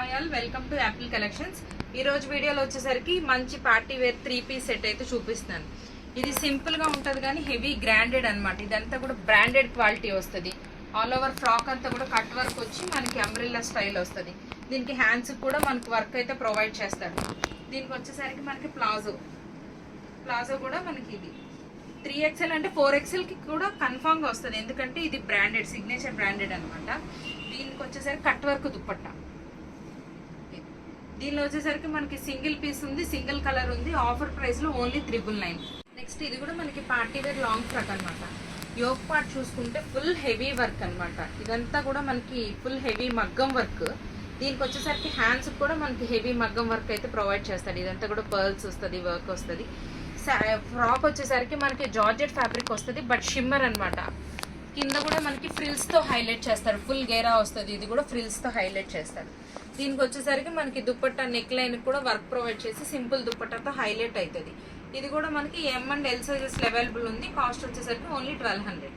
Hi all, welcome to Apple collections. ఈ రోజు వీడియోలో వచ్చేసరికి మంచి పార్టీ వేర్ 3-పీస్ సెట్ అయితే చూపిస్తున్నాను. ఇది సింపుల్ గా ఉంటది కానీ హెవీ గ్రాండెడ్ అన్నమాట. ఇదంతా కూడా బ్రాండెడ్ క్వాలిటీ వస్తుంది. ఆల్ ఓవర్ ఫ్రాక్ అంతా కూడా కట్ వర్క్ వచ్చి మనకి అంబ్రెల్లా స్టైల్ వస్తుంది. దీనికి హ్యాండ్స్ కూడా మనకి వర్క్ అయితే ప్రొవైడ్ చేస్తాడు. దీనికి వచ్చేసరికి మనకి ప్లాజో కూడా మనకి ఇది 3XL అంటే 4XL కి కూడా కన్ఫామ్ గా వస్తుంది. ఎందుకంటే ఇది బ్రాండెడ్, సిగ్నేచర్ బ్రాండెడ్ అనమాట. దీనికి వచ్చేసరికి కట్ వర్క్ దుప్పట్టా. దీనిలో వచ్చేసరికి మనకి సింగిల్ పీస్ ఉంది, సింగిల్ కలర్ ఉంది. ఆఫర్ ప్రైస్ లో ఓన్లీ 999. నెక్స్ట్ ఇది కూడా మనకి పార్టీ వేర్ లాంగ్ ఫ్రాక్ అనమాట. యోక్ పార్ట్ చూసుకుంటే ఫుల్ హెవీ వర్క్ అనమాట. ఇదంతా కూడా మనకి ఫుల్ హెవీ మగ్గం వర్క్. దీనికి వచ్చేసరికి హ్యాండ్స్ కూడా మనకి హెవీ మగ్గం వర్క్ అయితే ప్రొవైడ్ చేస్తాడు. ఇదంతా కూడా పర్ల్స్ వస్తుంది, వర్క్ వస్తుంది. ఫ్రాక్ వచ్చేసరికి మనకి జార్జెట్ ఫ్యాబ్రిక్ వస్తుంది, బట్ షిమ్మర్ అనమాట. కింద కూడా మనకి ఫ్రిల్స్ తో హైలైట్ చేస్తారు. ఫుల్ గేరా వస్తుంది. ఇది కూడా ఫ్రిల్స్ తో హైలైట్ చేస్తారు. దీనికి వచ్చేసరికి మనకి దుప్పట్టా నెక్ లైన్ కూడా వర్క్ ప్రొవైడ్ చేసి సింపుల్ దుప్పట్టాతో హైలైట్ అవుతుంది. ఇది కూడా మనకి M and L sizes available ఉంది. కాస్ట్ వచ్చేసరికి ఓన్లీ 1200.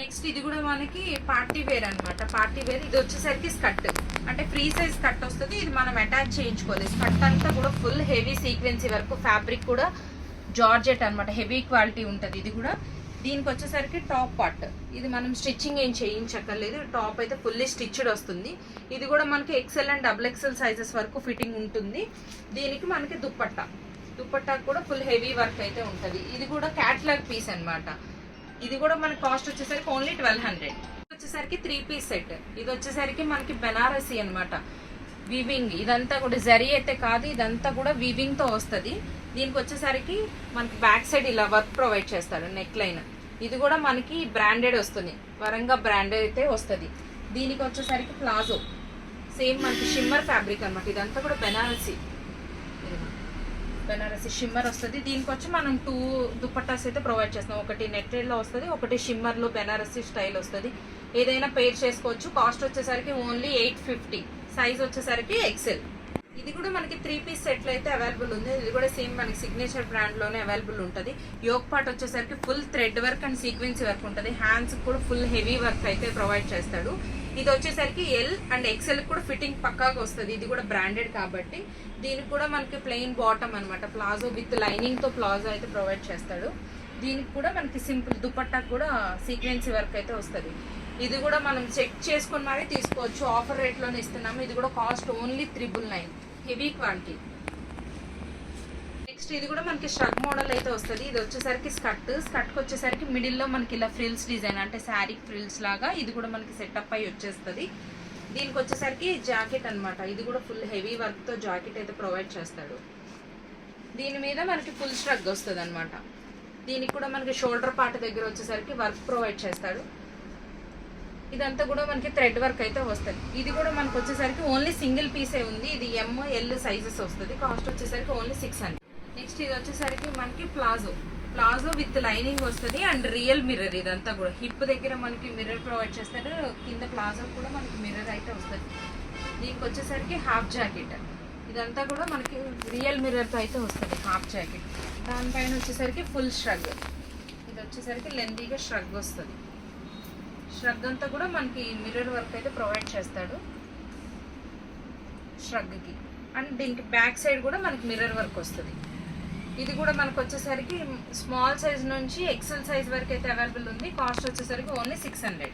నెక్స్ట్ ఇది కూడా మనకి పార్టీ వేర్ అనమాట. పార్టీ వేర్ ఇది వచ్చేసరికి స్కర్ట్ అంటే ఫ్రీ సైజ్ కట్ వస్తుంది. ఇది మనం అటాచ్ చేయించుకోవాలి. స్కర్ట్ అంతా కూడా ఫుల్ హెవీ సీక్వెన్సీ వర్క్, ఫ్యాబ్రిక్ కూడా జార్జెట్ అనమాట. హెవీ క్వాలిటీ ఉంటుంది. ఇది కూడా దీనికి వచ్చేసరికి టాప్ పార్ట్ ఇది మనం స్టిచ్చింగ్ ఏం చేయించక్కర్లేదు. టాప్ అయితే ఫుల్లీ స్టిచ్డ్ వస్తుంది. ఇది కూడా మనకి XL అండ్ XXL సైజెస్ వరకు ఫిట్టింగ్ ఉంటుంది. దీనికి మనకి దుప్పట్టా కూడా ఫుల్ హెవీ వర్క్ అయితే ఉంటుంది. ఇది కూడా క్యాట్లాగ్ పీస్ అనమాట. ఇది కూడా మన కాస్ట్ వచ్చేసరికి ఓన్లీ 1200. వచ్చేసరికి 3-పీస్ సెట్. ఇది వచ్చేసరికి మనకి బెనారసీ అనమాట. వీవింగ్ ఇదంతా కూడా జరీ అయితే కాదు, ఇదంతా కూడా వీవింగ్ తో వస్తుంది. దీనికి వచ్చేసరికి మనకి బ్యాక్ సైడ్ ఇలా వర్క్ ప్రొవైడ్ చేస్తాడు, నెక్ లైన్. ఇది కూడా మనకి బ్రాండెడ్ వస్తుంది, వరంగా బ్రాండెడ్ అయితే వస్తుంది. దీనికి వచ్చేసరికి ప్లాజో సేమ్ మనకి షిమ్మర్ ఫ్యాబ్రిక్ అనమాట. ఇదంతా కూడా బెనారసీ షిమ్మర్ వస్తుంది. దీనికి వచ్చి మనం 2 దుపట్టాస్ అయితే ప్రొవైడ్ చేస్తాం. ఒకటి నెట్టెడ్ లో వస్తుంది, ఒకటి షిమ్మర్ లో బెనారసీ స్టైల్ వస్తుంది. ఏదైనా పేర్ చేసుకోవచ్చు. కాస్ట్ వచ్చేసరికి ఓన్లీ 850. సైజ్ వచ్చేసరికి XL. ఇది కూడా మనకి 3-పీస్ సెట్లు అయితే అవైలబుల్ ఉంది. ఇది కూడా సేమ్ మనకి సిగ్నేచర్ బ్రాండ్ లోనే అవైలబుల్ ఉంటుంది. యోక్ పార్ట్ వచ్చేసరికి full thread work and sequence work ఉంటుంది. హ్యాండ్స్ కూడా ఫుల్ హెవీ వర్క్ అయితే ప్రొవైడ్ చేస్తాడు. ఇది వచ్చేసరికి L అండ్ XL కూడా ఫిట్టింగ్ పక్కాగా వస్తుంది. ఇది కూడా బ్రాండెడ్ కాబట్టి దీనికి కూడా మనకి ప్లెయిన్ బాటమ్ అనమాట. ప్లాజో విత్ లైనింగ్ తో ప్లాజో అయితే ప్రొవైడ్ చేస్తాడు. దీనికి కూడా మనకి సింపుల్ దుపట్టా కూడా సీక్వెన్సీ వర్క్ అయితే వస్తుంది. ఇది కూడా మనం చెక్ చేసుకుని మరీ తీసుకోవచ్చు. ఆఫర్ రేట్ లోనే ఇస్తున్నాము. ఇది కూడా cost only 999. Heavy quality. Next ఇది కూడా మనకి స్ట్రగ్ మోడల్ అయితే వస్తుంది. ఇది వచ్చేసరికి స్కర్ట్ వచ్చేసరికి మిడిల్ లో మనకి ఇలా ఫ్రిల్స్ డిజైన్ అంటే శారీ ఫ్రిల్స్ లాగా ఇది కూడా మనకి సెటప్ అయ్యి వచ్చేస్తుంది. దీనికి వచ్చేసరికి జాకెట్ అనమాట. ఇది కూడా ఫుల్ హెవీ వర్క్ తో జాకెట్ అయితే ప్రొవైడ్ చేస్తాడు. దీని మీద మనకి ఫుల్ స్ట్రగ్ వస్తుంది అనమాట. దీనికి కూడా మనకి షోల్డర్ పార్ట్ దగ్గర వచ్చేసరికి వర్క్ ప్రొవైడ్ చేస్తాడు. ఇదంతా కూడా మనకి థ్రెడ్ వర్క్ అయితే వస్తుంది. ఇది కూడా మనకు వచ్చేసరికి ఓన్లీ సింగిల్ పీసే ఉంది. ఇది M, L సైజెస్ వస్తుంది. కాస్ట్ వచ్చేసరికి ఓన్లీ 600. నెక్స్ట్ ఇది వచ్చేసరికి మనకి ప్లాజో విత్ లైనింగ్ వస్తుంది అండ్ రియల్ మిర్రర్. ఇదంతా కూడా హిప్ దగ్గర మనకి మిర్రర్ ప్రొవైడ్ చేస్తారు. కింద ప్లాజో కూడా మనకి మిర్రర్ అయితే వస్తుంది. దీనికి వచ్చేసరికి హాఫ్ జాకెట్. ఇదంతా కూడా మనకి రియల్ మిర్రర్తో అయితే వస్తుంది హాఫ్ జాకెట్. దానిపైన వచ్చేసరికి ఫుల్ ష్రగ్. ఇది వచ్చేసరికి లెంతీగా ష్రగ్ వస్తుంది. ష్రగ్ అంతా కూడా మనకి మిర్రర్ వర్క్ అయితే ప్రొవైడ్ చేస్తాడు ష్రగ్కి. అండ్ దీనికి బ్యాక్ సైడ్ కూడా మనకి మిర్రర్ వర్క్ వస్తుంది. ఇది కూడా మనకు వచ్చేసరికి స్మాల్ సైజ్ నుంచి XL సైజ్ వరకు అయితే అవైలబుల్ ఉంది. కాస్ట్ వచ్చేసరికి ఓన్లీ 600.